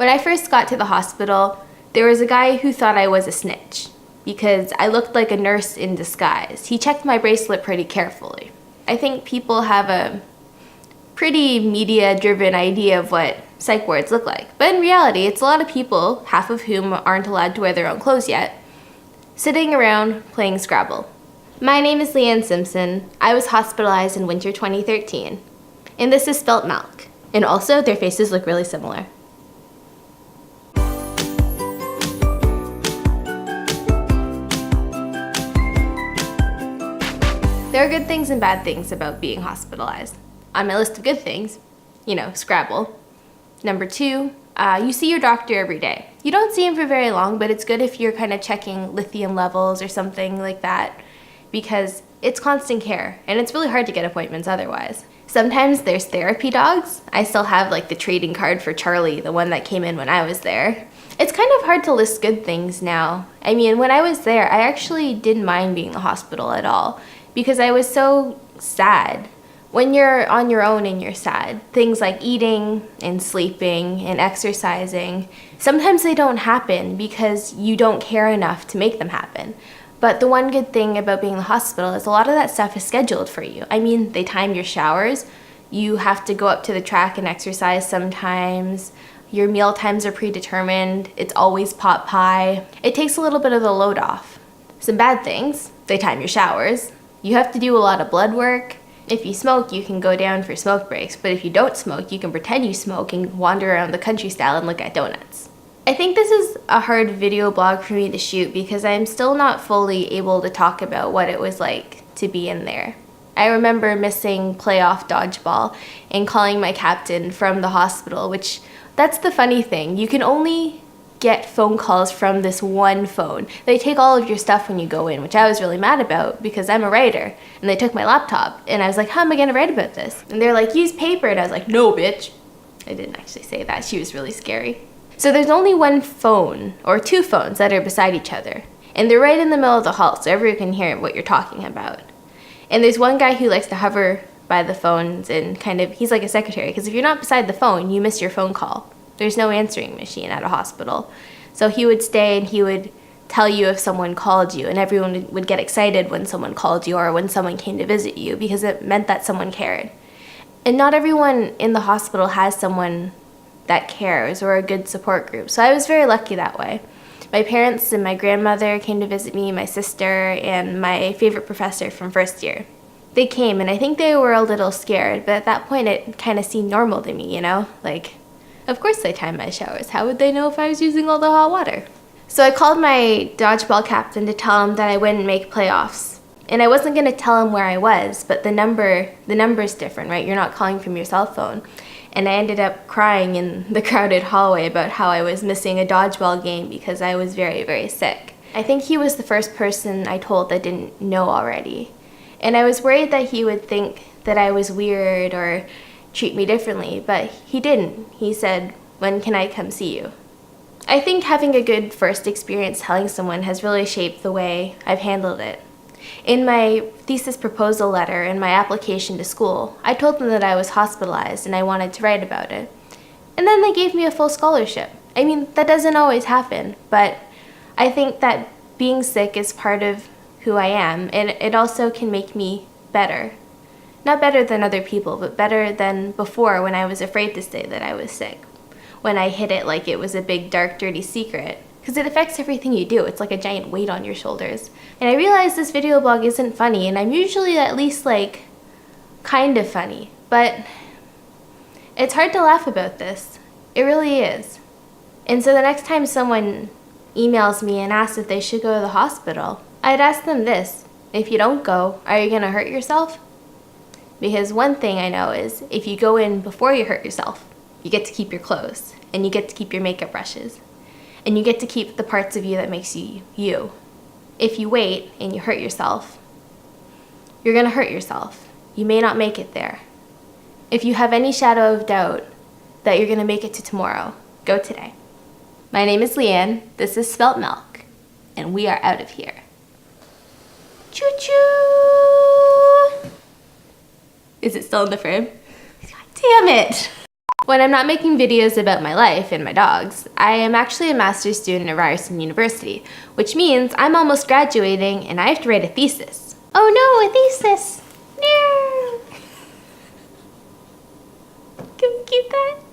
When I first got to the hospital, there was a guy who thought I was a snitch because I looked like a nurse in disguise. He checked my bracelet pretty carefully. I think people have a pretty media-driven idea of what psych wards look like. But in reality, it's a lot of people, half of whom aren't allowed to wear their own clothes yet, sitting around playing Scrabble. My name is Leanne Simpson. I was hospitalized in winter 2013. And this is Spilt milk. And also, their faces look really similar. There are good things and bad things about being hospitalized. On my list of good things, Scrabble. Number 2, you see your doctor every day. You don't see him for very long, but it's good if you're kind of checking lithium levels or something like that because it's constant care and it's really hard to get appointments otherwise. Sometimes there's therapy dogs. I still have the trading card for Charlie, the one that came in when I was there. It's kind of hard to list good things now. I mean, when I was there, I actually didn't mind being in the hospital at all because I was so sad. When you're on your own and you're sad, things like eating and sleeping and exercising, sometimes they don't happen because you don't care enough to make them happen. But the one good thing about being in the hospital is a lot of that stuff is scheduled for you. I mean, they time your showers. You have to go up to the track and exercise sometimes. Your meal times are predetermined. It's always pot pie. It takes a little bit of the load off. Some bad things, they time your showers. You have to do a lot of blood work. If you smoke, you can go down for smoke breaks, but if you don't smoke, you can pretend you smoke and wander around the country style and look at donuts. I think this is a hard video blog for me to shoot because I'm still not fully able to talk about what it was like to be in there. I remember missing playoff dodgeball and calling my captain from the hospital, which that's the funny thing. You can only get phone calls from this one phone. They take all of your stuff when you go in, which I was really mad about because I'm a writer, and they took my laptop, and I was like, how am I gonna write about this? And they're like, use paper, and I was like, no, bitch. I didn't actually say that. She was really scary. So there's only one phone, or 2 phones that are beside each other, and they're right in the middle of the hall, so everyone can hear what you're talking about. And there's one guy who likes to hover by the phones and he's like a secretary, because if you're not beside the phone, you miss your phone call. There's no answering machine at a hospital. So he would stay and he would tell you if someone called you, and everyone would get excited when someone called you or when someone came to visit you because it meant that someone cared. And not everyone in the hospital has someone that cares or a good support group. So I was very lucky that way. My parents and my grandmother came to visit me, my sister, and my favorite professor from first year. They came and I think they were a little scared, but at that point it kind of seemed normal to me, Of course they timed my showers. How would they know if I was using all the hot water? So I called my dodgeball captain to tell him that I wouldn't make playoffs. And I wasn't going to tell him where I was, but the number's different, right? You're not calling from your cell phone. And I ended up crying in the crowded hallway about how I was missing a dodgeball game because I was very, very sick. I think he was the first person I told that didn't know already. And I was worried that he would think that I was weird or treat me differently, but he didn't. He said, when can I come see you? I think having a good first experience telling someone has really shaped the way I've handled it. In my thesis proposal letter and my application to school, I told them that I was hospitalized and I wanted to write about it. And then they gave me a full scholarship. I mean, that doesn't always happen, but I think that being sick is part of who I am, and it also can make me better. Not better than other people, but better than before when I was afraid to say that I was sick. When I hid it like it was a big, dark, dirty secret. Because it affects everything you do. It's like a giant weight on your shoulders. And I realize this video blog isn't funny, and I'm usually at least kind of funny. But it's hard to laugh about this. It really is. And so the next time someone emails me and asks if they should go to the hospital, I'd ask them this. If you don't go, are you going to hurt yourself? Because one thing I know is if you go in before you hurt yourself, you get to keep your clothes, and you get to keep your makeup brushes, and you get to keep the parts of you that makes you you. If you wait and you hurt yourself, you're going to hurt yourself. You may not make it there. If you have any shadow of doubt that you're going to make it to tomorrow, go today. My name is Leanne, this is Spilt Milk, and we are out of here. Choo-choo! Is it still in the frame? God damn it! When I'm not making videos about my life and my dogs, I am actually a master's student at Ryerson University, which means I'm almost graduating and I have to write a thesis. Oh no, a thesis! No! Can we keep that?